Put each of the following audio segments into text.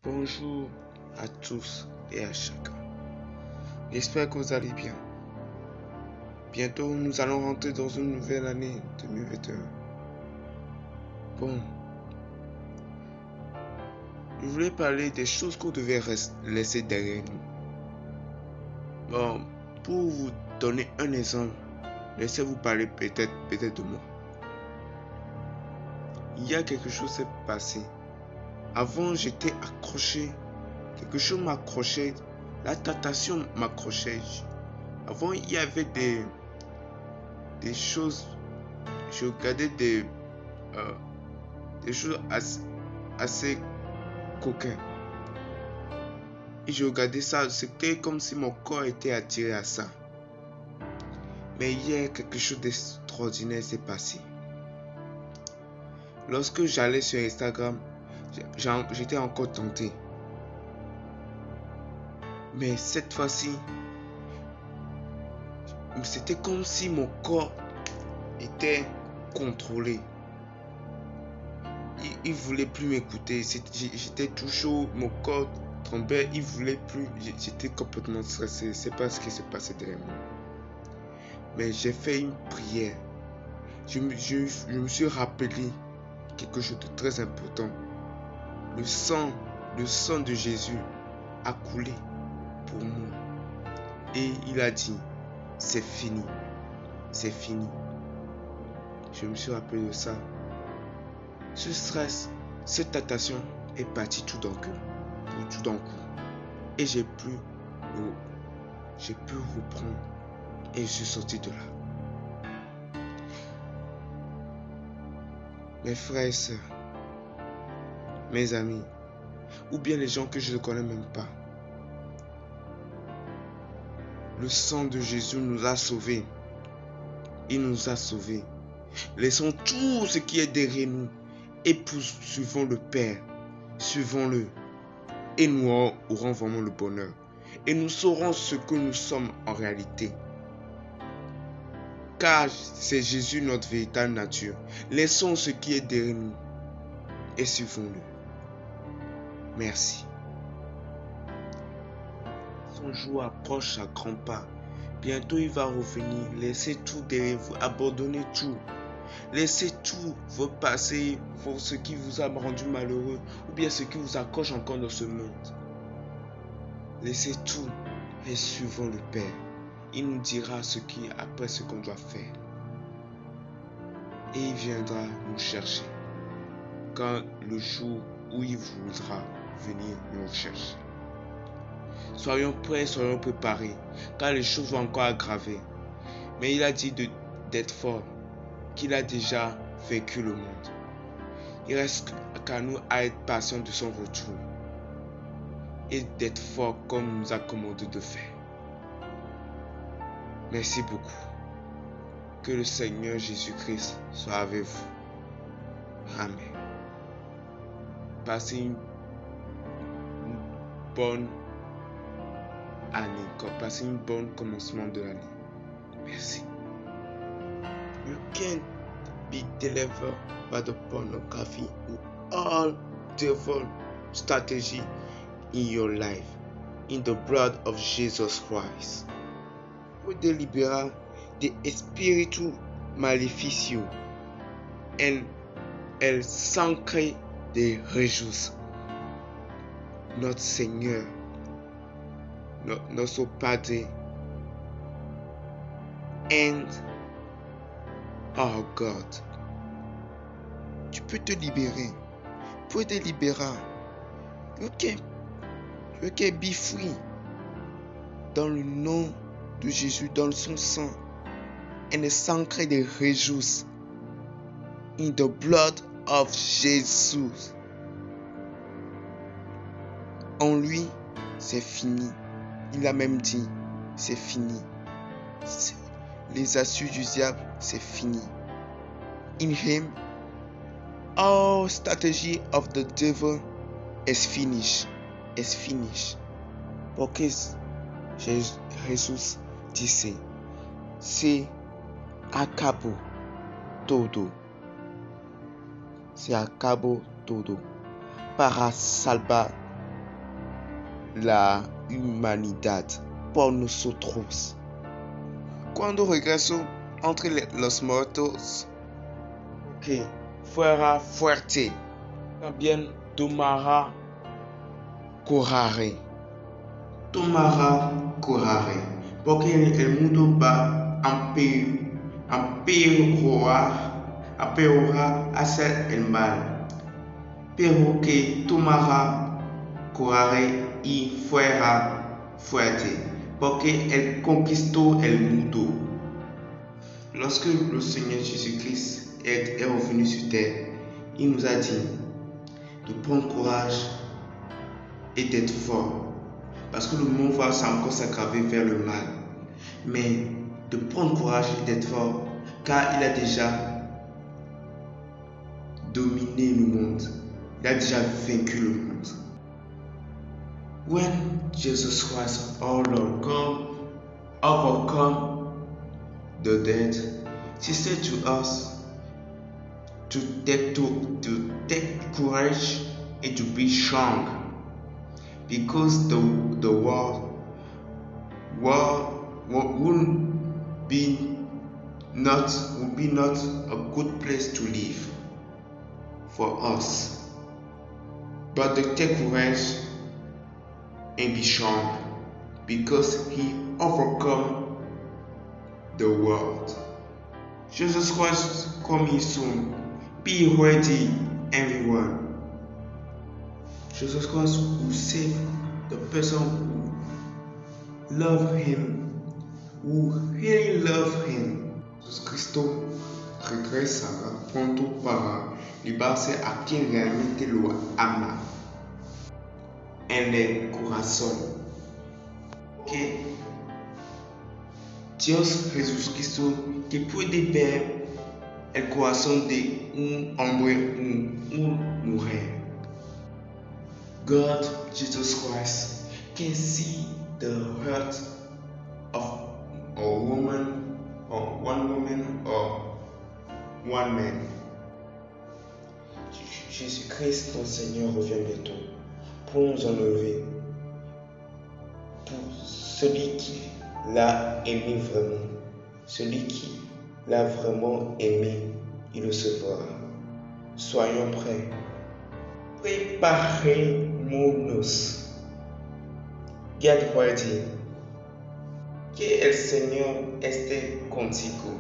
Bonjour à tous et à chacun. J'espère que vous allez bien. Bientôt, nous allons rentrer dans une nouvelle année 2021. Bon, je voulais parler des choses qu'on devait laisser derrière nous. Bon, pour vous donner un exemple, laissez-vous parler peut-être de moi. Il y a quelque chose qui s'est passé. Avant, j'étais accroché. Quelque chose m'accrochait. La tentation m'accrochait. Avant, il y avait des choses. Je regardais des choses assez coquines. Et je regardais ça. C'était comme si mon corps était attiré à ça. Mais hier, quelque chose d'extraordinaire s'est passé. Lorsque j'allais sur Instagram, j'étais encore tenté. Mais cette fois-ci, c'était comme si mon corps était contrôlé. Il voulait plus m'écouter. J'étais tout chaud, mon corps tremblait, il voulait plus. J'étais complètement stressé. C'est pas ce qui s'est passé derrière moi. Mais j'ai fait une prière. Je me suis rappelé quelque chose de très important. Le sang de Jésus a coulé pour moi. Et il a dit, c'est fini. C'est fini. Je me suis rappelé de ça. Ce stress, cette tentation est partie tout d'un coup. Et j'ai pu reprendre. Et je suis sorti de là. Mes frères et sœurs, mes amis, ou bien les gens que je ne connais même pas. Le sang de Jésus nous a sauvés. Il nous a sauvés. Laissons tout ce qui est derrière nous et poursuivons le Père. Suivons-le. Et nous aurons vraiment le bonheur. Et nous saurons ce que nous sommes en réalité. Car c'est Jésus notre véritable nature. Laissons ce qui est derrière nous et suivons-le. Merci. Son jour approche à grands pas. Bientôt il va revenir. Laissez tout derrière vous. Abandonnez tout. Laissez tout vos passés, ce qui vous a rendu malheureux ou bien ce qui vous accroche encore dans ce monde. Laissez tout et suivons le Père. Il nous dira après ce qu'on doit faire. Et il viendra nous chercher quand le jour où il voudra venir nous chercher. Soyons prêts, soyons préparés, car les choses vont encore aggraver. Mais il a dit d'être fort, qu'il a déjà vaincu le monde. Il reste qu'à nous à être patients de son retour et d'être fort comme il nous a commandé de faire. Merci beaucoup. Que le Seigneur Jésus-Christ soit avec vous. Amen. Passez une bonne année. Passez un bon commencement de l'année. Merci. You can't be delivered by the pornography and all devil strategy in your life. In the blood of Jesus Christ. Vous délibéra de espíritu maleficio en el sangre de Jesús. Notre Seigneur, notre Padre, and our God. Tu peux te libérer. Tu peux te libérer. You can be free. Dans le nom de Jésus, dans son sang. And the sangre de Jésus. In the blood of Jesus. En lui, c'est fini. Il a même dit, c'est fini. Les astuces du diable, c'est fini. In him, all strategy of the devil is finished. Is finished. Porque Jesús dice, se acabó todo. Se acabó todo. Para salvar la humanidad por nosotros. Cuando regreso entre los muertos, que fuera fuerte, también tomará coraje. Tomará coraje, porque el mundo va a empeorar hacer el mal, pero que tomará coraje y fuera fuerte, porque él conquistó el mundo. Lorsque le Seigneur Jésus-Christ est revenu sur terre, il nous a dit de prendre courage et d'être fort, parce que le monde va encore s'aggraver vers le mal. Mais de prendre courage et d'être fort, car il a déjà dominé le monde. Il a déjà vaincu le monde. When Jesus Christ, our Lord, overcome the dead, he said to us to take courage and to be strong, because the world will be not a good place to live for us. But to take courage and be strong, because he overcome the world. Jesus Christ coming soon. Be ready, everyone. Jesus Christ will save the person who love him, who really love him. Jesucristo regresará pronto para librarse a quien realmente lo ama en el corazón. Que Dios Jesucristo que puede ver el corazón de un hombre o una mujer. God, Jesus Christ, can see the heart of a woman, or one woman, or one man. Jésus-Christ, notre Seigneur, revient bientôt pour nous enlever. Pour celui qui l'a aimé vraiment, celui qui l'a vraiment aimé, il le sauvera. Soyons prêts. Preparémonos. Get ready. Que el Señor esté contigo.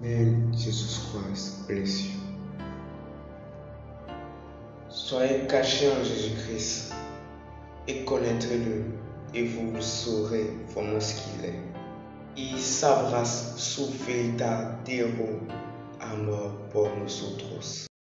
May Jesus Christ bless you. Soyez cachés en Jésus-Christ et connaîtrez-le, et vous le saurez vraiment ce qu'il est. Y sabrás su verdadero amor por nosotros.